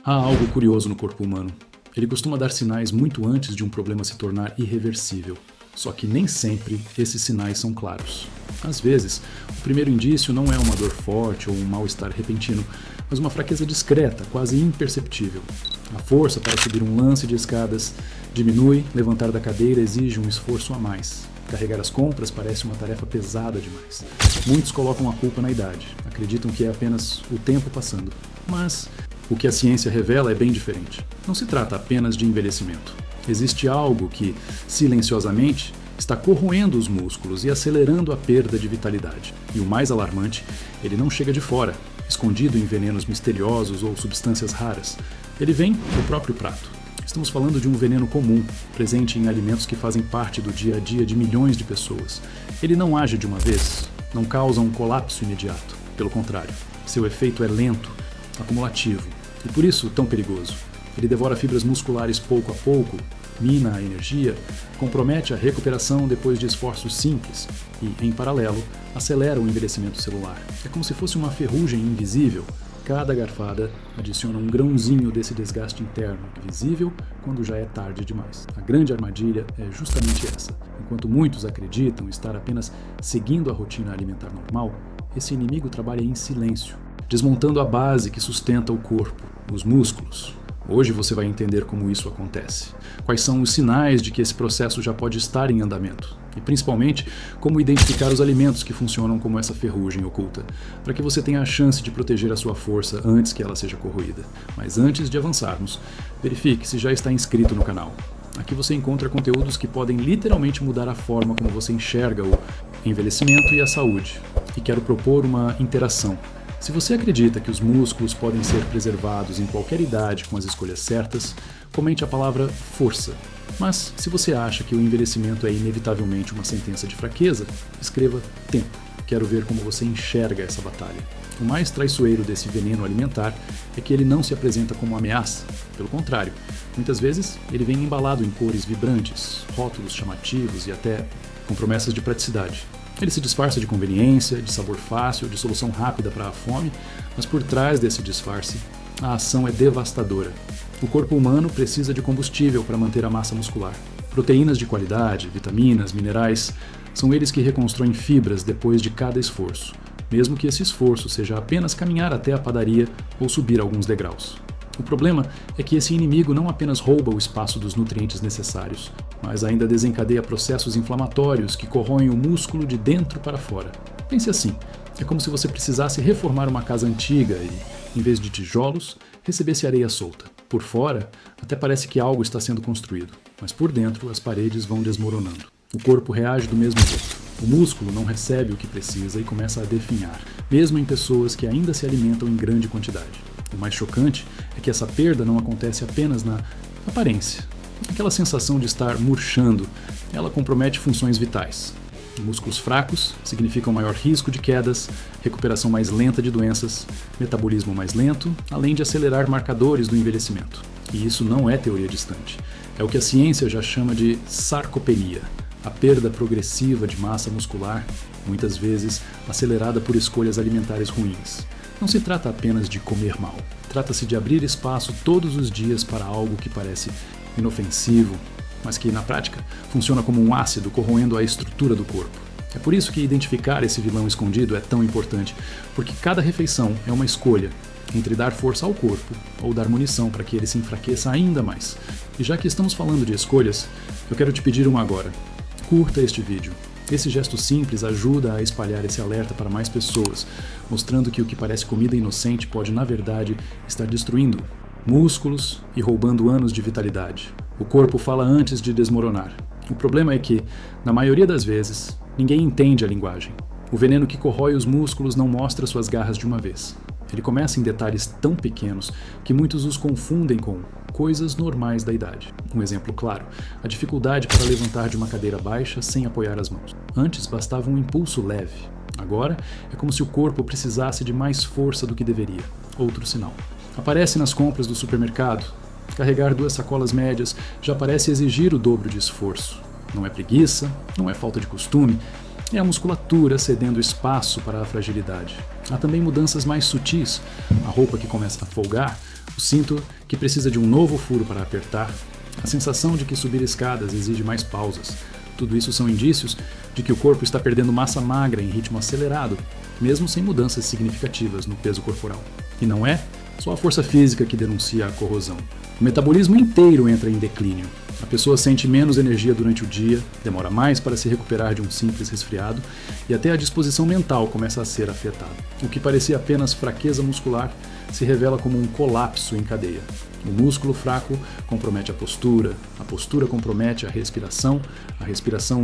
Há algo curioso no corpo humano. Ele costuma dar sinais muito antes de um problema se tornar irreversível. Só que nem sempre esses sinais são claros. Às vezes, o primeiro indício não é uma dor forte ou um mal-estar repentino, mas uma fraqueza discreta, quase imperceptível. A força para subir um lance de escadas diminui, levantar da cadeira exige um esforço a mais. Carregar as compras parece uma tarefa pesada demais. Muitos colocam a culpa na idade, acreditam que é apenas o tempo passando. Mas o que a ciência revela é bem diferente. Não se trata apenas de envelhecimento. Existe algo que, silenciosamente, está corroendo os músculos e acelerando a perda de vitalidade. E o mais alarmante, ele não chega de fora, escondido em venenos misteriosos ou substâncias raras. Ele vem do próprio prato. Estamos falando de um veneno comum, presente em alimentos que fazem parte do dia a dia de milhões de pessoas. Ele não age de uma vez, não causa um colapso imediato. Pelo contrário, seu efeito é lento, acumulativo e por isso tão perigoso. Ele devora fibras musculares pouco a pouco, mina a energia, compromete a recuperação depois de esforços simples e, em paralelo, acelera o envelhecimento celular. É como se fosse uma ferrugem invisível. Cada garfada adiciona um grãozinho desse desgaste interno, visível quando já é tarde demais. A grande armadilha é justamente essa. Enquanto muitos acreditam estar apenas seguindo a rotina alimentar normal, esse inimigo trabalha em silêncio, desmontando a base que sustenta o corpo, os músculos. Hoje você vai entender como isso acontece, quais são os sinais de que esse processo já pode estar em andamento e, principalmente, como identificar os alimentos que funcionam como essa ferrugem oculta, para que você tenha a chance de proteger a sua força antes que ela seja corroída. Mas antes de avançarmos, verifique se já está inscrito no canal. Aqui você encontra conteúdos que podem literalmente mudar a forma como você enxerga o envelhecimento e a saúde. E quero propor uma interação. Se você acredita que os músculos podem ser preservados em qualquer idade com as escolhas certas, comente a palavra força. Mas se você acha que o envelhecimento é inevitavelmente uma sentença de fraqueza, escreva tempo. Quero ver como você enxerga essa batalha. O mais traiçoeiro desse veneno alimentar é que ele não se apresenta como ameaça. Pelo contrário, muitas vezes ele vem embalado em cores vibrantes, rótulos chamativos e até com promessas de praticidade. Ele se disfarça de conveniência, de sabor fácil, de solução rápida para a fome, mas por trás desse disfarce, a ação é devastadora. O corpo humano precisa de combustível para manter a massa muscular. Proteínas de qualidade, vitaminas, minerais, são eles que reconstroem fibras depois de cada esforço, mesmo que esse esforço seja apenas caminhar até a padaria ou subir alguns degraus. O problema é que esse inimigo não apenas rouba o espaço dos nutrientes necessários, mas ainda desencadeia processos inflamatórios que corroem o músculo de dentro para fora. Pense assim, é como se você precisasse reformar uma casa antiga e, em vez de tijolos, recebesse areia solta. Por fora, até parece que algo está sendo construído, mas por dentro as paredes vão desmoronando. O corpo reage do mesmo jeito. O músculo não recebe o que precisa e começa a definhar, mesmo em pessoas que ainda se alimentam em grande quantidade. O mais chocante é que essa perda não acontece apenas na aparência. Aquela sensação de estar murchando, ela compromete funções vitais. Músculos fracos significam maior risco de quedas, recuperação mais lenta de doenças, metabolismo mais lento, além de acelerar marcadores do envelhecimento. E isso não é teoria distante. É o que a ciência já chama de sarcopenia, a perda progressiva de massa muscular, muitas vezes acelerada por escolhas alimentares ruins. Não se trata apenas de comer mal. Trata-se de abrir espaço todos os dias para algo que parece inofensivo, mas que, na prática, funciona como um ácido corroendo a estrutura do corpo. É por isso que identificar esse vilão escondido é tão importante, porque cada refeição é uma escolha entre dar força ao corpo ou dar munição para que ele se enfraqueça ainda mais. E já que estamos falando de escolhas, eu quero te pedir uma agora. Curta este vídeo. Esse gesto simples ajuda a espalhar esse alerta para mais pessoas, mostrando que o que parece comida inocente pode, na verdade, estar destruindo músculos e roubando anos de vitalidade. O corpo fala antes de desmoronar. O problema é que, na maioria das vezes, ninguém entende a linguagem. O veneno que corrói os músculos não mostra suas garras de uma vez. Ele começa em detalhes tão pequenos que muitos os confundem com coisas normais da idade. Um exemplo claro, a dificuldade para levantar de uma cadeira baixa sem apoiar as mãos. Antes bastava um impulso leve. Agora é como se o corpo precisasse de mais força do que deveria. Outro sinal. Aparece nas compras do supermercado. Carregar 2 sacolas médias já parece exigir o dobro de esforço. Não é preguiça, não é falta de costume, É a musculatura cedendo espaço para a fragilidade. Há também mudanças mais sutis, a roupa que começa a folgar, o cinto que precisa de um novo furo para apertar, a sensação de que subir escadas exige mais pausas. Tudo isso são indícios de que o corpo está perdendo massa magra em ritmo acelerado, mesmo sem mudanças significativas no peso corporal. E não é só a força física que denuncia a corrosão. O metabolismo inteiro entra em declínio. A pessoa sente menos energia durante o dia, demora mais para se recuperar de um simples resfriado e até a disposição mental começa a ser afetada. O que parecia apenas fraqueza muscular se revela como um colapso em cadeia. O músculo fraco compromete a postura compromete a respiração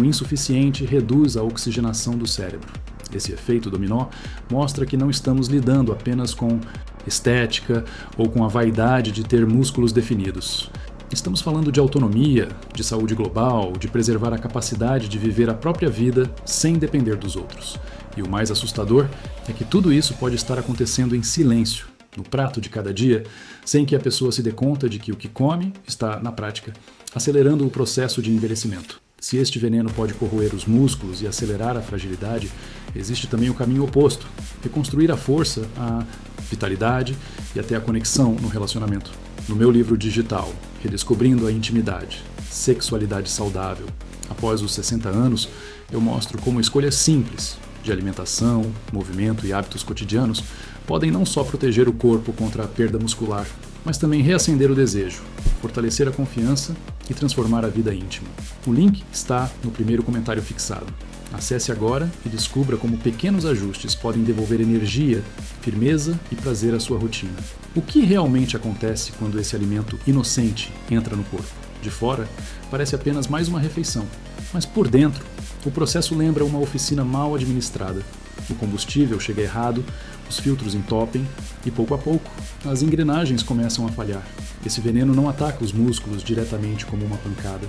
insuficiente reduz a oxigenação do cérebro. Esse efeito dominó mostra que não estamos lidando apenas com estética ou com a vaidade de ter músculos definidos. Estamos falando de autonomia, de saúde global, de preservar a capacidade de viver a própria vida sem depender dos outros. E o mais assustador é que tudo isso pode estar acontecendo em silêncio, no prato de cada dia, sem que a pessoa se dê conta de que o que come está, na prática, acelerando o processo de envelhecimento. Se este veneno pode corroer os músculos e acelerar a fragilidade, existe também o caminho oposto, reconstruir a força, a vitalidade e até a conexão no relacionamento. No meu livro digital, Redescobrindo a Intimidade, Sexualidade Saudável, após os 60 anos, eu mostro como escolhas simples de alimentação, movimento e hábitos cotidianos podem não só proteger o corpo contra a perda muscular, mas também reacender o desejo, fortalecer a confiança e transformar a vida íntima. O link está no primeiro comentário fixado. Acesse agora e descubra como pequenos ajustes podem devolver energia, firmeza e prazer à sua rotina. O que realmente acontece quando esse alimento inocente entra no corpo? De fora, parece apenas mais uma refeição, mas por dentro, o processo lembra uma oficina mal administrada. O combustível chega errado, os filtros entopem e, pouco a pouco, as engrenagens começam a falhar. Esse veneno não ataca os músculos diretamente como uma pancada.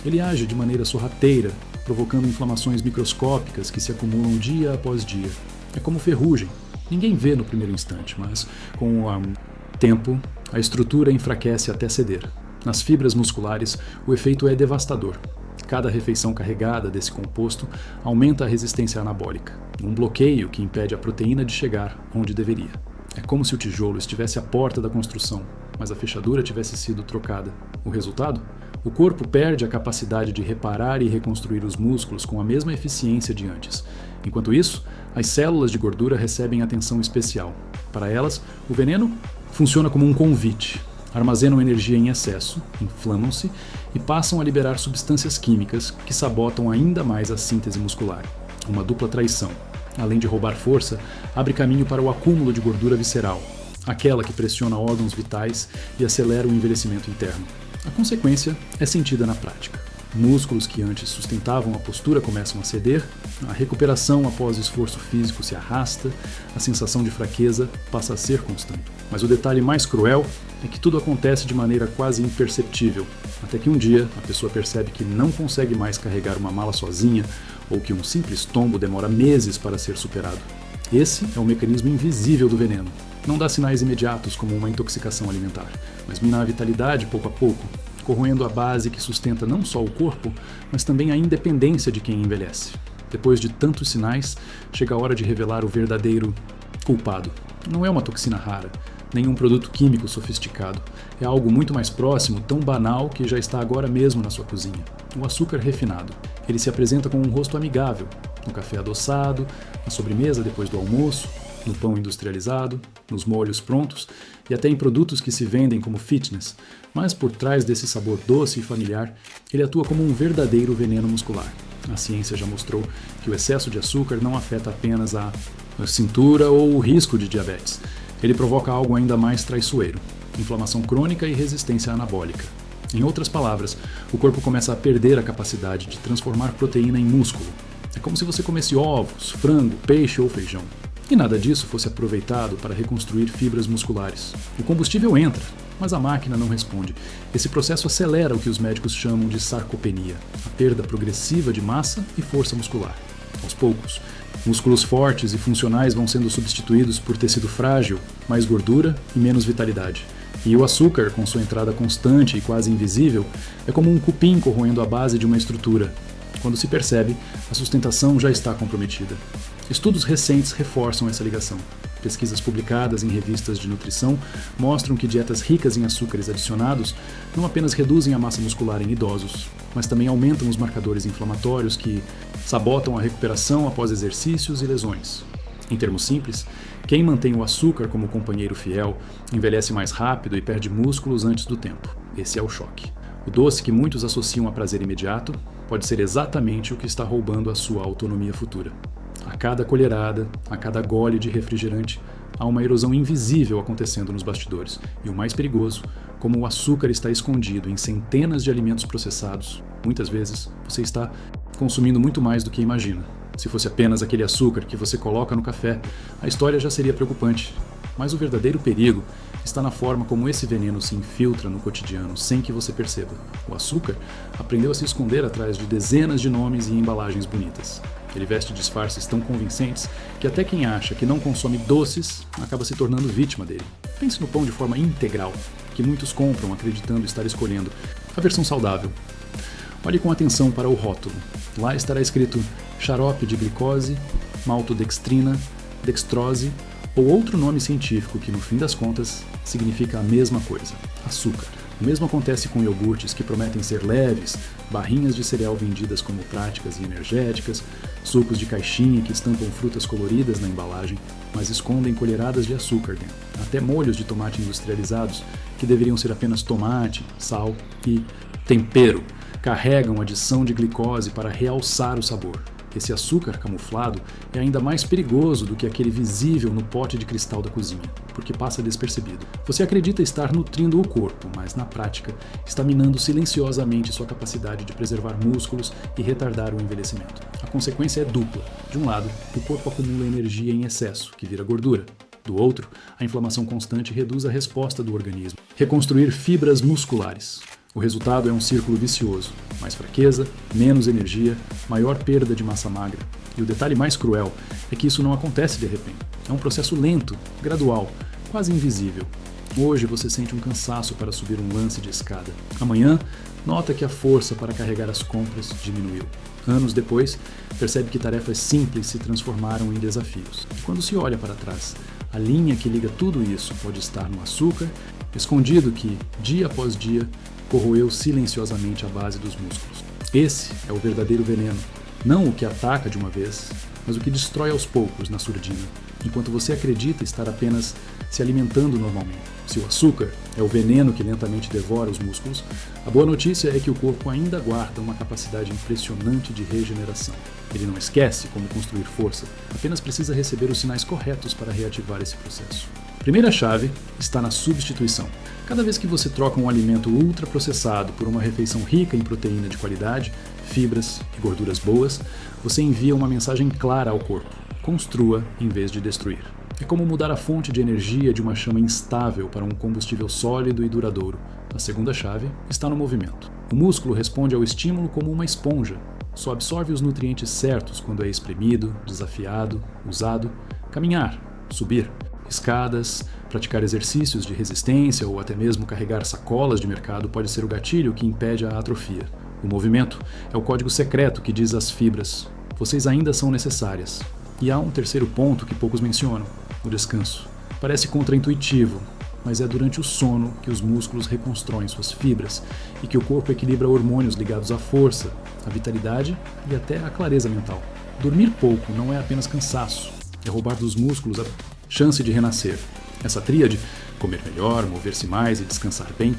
Ele age de maneira sorrateira, provocando inflamações microscópicas que se acumulam dia após dia. É como ferrugem. Ninguém vê no primeiro instante, mas, com o tempo, a estrutura enfraquece até ceder. Nas fibras musculares, o efeito é devastador. Cada refeição carregada desse composto aumenta a resistência anabólica, um bloqueio que impede a proteína de chegar onde deveria. É como se o tijolo estivesse à porta da construção, mas a fechadura tivesse sido trocada. O resultado? O corpo perde a capacidade de reparar e reconstruir os músculos com a mesma eficiência de antes. Enquanto isso, as células de gordura recebem atenção especial. Para elas, o veneno funciona como um convite. Armazenam energia em excesso, inflamam-se e passam a liberar substâncias químicas que sabotam ainda mais a síntese muscular. Uma dupla traição. Além de roubar força, abre caminho para o acúmulo de gordura visceral, aquela que pressiona órgãos vitais e acelera o envelhecimento interno. A consequência é sentida na prática. Músculos que antes sustentavam a postura começam a ceder, a recuperação após o esforço físico se arrasta, a sensação de fraqueza passa a ser constante. Mas o detalhe mais cruel é que tudo acontece de maneira quase imperceptível, até que um dia a pessoa percebe que não consegue mais carregar uma mala sozinha ou que um simples tombo demora meses para ser superado. Esse é o mecanismo invisível do veneno. Não dá sinais imediatos como uma intoxicação alimentar, mas mina a vitalidade pouco a pouco, corroendo a base que sustenta não só o corpo, mas também a independência de quem envelhece. Depois de tantos sinais, chega a hora de revelar o verdadeiro culpado. Não é uma toxina rara, nem um produto químico sofisticado. É algo muito mais próximo, tão banal que já está agora mesmo na sua cozinha. O açúcar refinado. Ele se apresenta com um rosto amigável, no café adoçado, na sobremesa depois do almoço, no pão industrializado, nos molhos prontos e até em produtos que se vendem como fitness, mas por trás desse sabor doce e familiar, ele atua como um verdadeiro veneno muscular. A ciência já mostrou que o excesso de açúcar não afeta apenas a cintura ou o risco de diabetes. Ele provoca algo ainda mais traiçoeiro: inflamação crônica e resistência anabólica. Em outras palavras, o corpo começa a perder a capacidade de transformar proteína em músculo. É como se você comesse ovos, frango, peixe ou feijão. E nada disso fosse aproveitado para reconstruir fibras musculares. O combustível entra, mas a máquina não responde. Esse processo acelera o que os médicos chamam de sarcopenia, a perda progressiva de massa e força muscular. Aos poucos, músculos fortes e funcionais vão sendo substituídos por tecido frágil, mais gordura e menos vitalidade. E o açúcar, com sua entrada constante e quase invisível, é como um cupim corroendo a base de uma estrutura. Quando se percebe, a sustentação já está comprometida. Estudos recentes reforçam essa ligação. Pesquisas publicadas em revistas de nutrição mostram que dietas ricas em açúcares adicionados não apenas reduzem a massa muscular em idosos, mas também aumentam os marcadores inflamatórios que sabotam a recuperação após exercícios e lesões. Em termos simples, quem mantém o açúcar como companheiro fiel envelhece mais rápido e perde músculos antes do tempo. Esse é o choque. O doce que muitos associam a prazer imediato pode ser exatamente o que está roubando a sua autonomia futura. A cada colherada, a cada gole de refrigerante, há uma erosão invisível acontecendo nos bastidores. E o mais perigoso, como o açúcar está escondido em centenas de alimentos processados, muitas vezes você está consumindo muito mais do que imagina. Se fosse apenas aquele açúcar que você coloca no café, a história já seria preocupante. Mas o verdadeiro perigo está na forma como esse veneno se infiltra no cotidiano sem que você perceba. O açúcar aprendeu a se esconder atrás de dezenas de nomes e embalagens bonitas. Ele veste disfarces tão convincentes que até quem acha que não consome doces acaba se tornando vítima dele. Pense no pão de forma integral, que muitos compram acreditando estar escolhendo a versão saudável. Olhe com atenção para o rótulo. Lá estará escrito xarope de glicose, maltodextrina, dextrose ou outro nome científico que, no fim das contas, significa a mesma coisa: açúcar. O mesmo acontece com iogurtes que prometem ser leves, barrinhas de cereal vendidas como práticas e energéticas, sucos de caixinha que estampam frutas coloridas na embalagem, mas escondem colheradas de açúcar dentro. Até molhos de tomate industrializados, que deveriam ser apenas tomate, sal e tempero, carregam adição de glicose para realçar o sabor. Esse açúcar camuflado é ainda mais perigoso do que aquele visível no pote de cristal da cozinha, porque passa despercebido. Você acredita estar nutrindo o corpo, mas na prática está minando silenciosamente sua capacidade de preservar músculos e retardar o envelhecimento. A consequência é dupla. De um lado, o corpo acumula energia em excesso, que vira gordura. Do outro, a inflamação constante reduz a resposta do organismo. Reconstruir fibras musculares. O resultado é um círculo vicioso: mais fraqueza, menos energia, maior perda de massa magra. E o detalhe mais cruel é que isso não acontece de repente. É um processo lento, gradual, quase invisível. Hoje você sente um cansaço para subir um lance de escada. Amanhã, nota que a força para carregar as compras diminuiu. Anos depois, percebe que tarefas simples se transformaram em desafios. E quando se olha para trás, a linha que liga tudo isso pode estar no açúcar, escondido que, dia após dia, corroeu silenciosamente a base dos músculos. Esse é o verdadeiro veneno, não o que ataca de uma vez, mas o que destrói aos poucos na surdina, enquanto você acredita estar apenas se alimentando normalmente. Se o açúcar é o veneno que lentamente devora os músculos, a boa notícia é que o corpo ainda guarda uma capacidade impressionante de regeneração. Ele não esquece como construir força, apenas precisa receber os sinais corretos para reativar esse processo. A primeira chave está na substituição. Cada vez que você troca um alimento ultraprocessado por uma refeição rica em proteína de qualidade, fibras e gorduras boas, você envia uma mensagem clara ao corpo: construa em vez de destruir. É como mudar a fonte de energia de uma chama instável para um combustível sólido e duradouro. A segunda chave está no movimento. O músculo responde ao estímulo como uma esponja. Só absorve os nutrientes certos quando é espremido, desafiado, usado. Caminhar, subir escadas, praticar exercícios de resistência ou até mesmo carregar sacolas de mercado pode ser o gatilho que impede a atrofia. O movimento é o código secreto que diz às fibras: vocês ainda são necessárias. E há um terceiro ponto que poucos mencionam: o descanso. Parece contraintuitivo, mas é durante o sono que os músculos reconstroem suas fibras e que o corpo equilibra hormônios ligados à força, à vitalidade e até à clareza mental. Dormir pouco não é apenas cansaço, é roubar dos músculos a chance de renascer. Essa tríade, comer melhor, mover-se mais e descansar bem,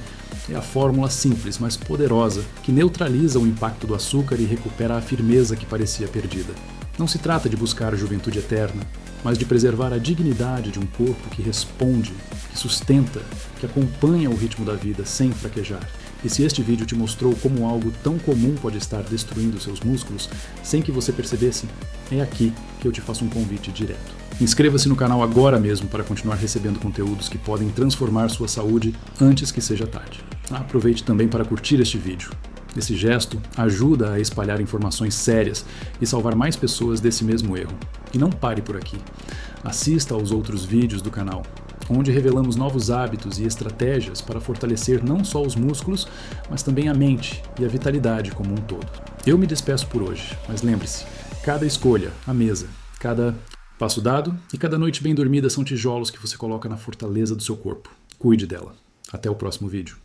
é a fórmula simples, mas poderosa, que neutraliza o impacto do açúcar e recupera a firmeza que parecia perdida. Não se trata de buscar a juventude eterna, mas de preservar a dignidade de um corpo que responde, que sustenta, que acompanha o ritmo da vida sem fraquejar. E se este vídeo te mostrou como algo tão comum pode estar destruindo seus músculos, sem que você percebesse, é aqui que eu te faço um convite direto. Inscreva-se no canal agora mesmo para continuar recebendo conteúdos que podem transformar sua saúde antes que seja tarde. Aproveite também para curtir este vídeo. Esse gesto ajuda a espalhar informações sérias e salvar mais pessoas desse mesmo erro. E não pare por aqui. Assista aos outros vídeos do canal. onde revelamos novos hábitos e estratégias para fortalecer não só os músculos, mas também a mente e a vitalidade como um todo. Eu me despeço por hoje, mas lembre-se, cada escolha, a mesa, cada passo dado e cada noite bem dormida são tijolos que você coloca na fortaleza do seu corpo. Cuide dela. Até o próximo vídeo.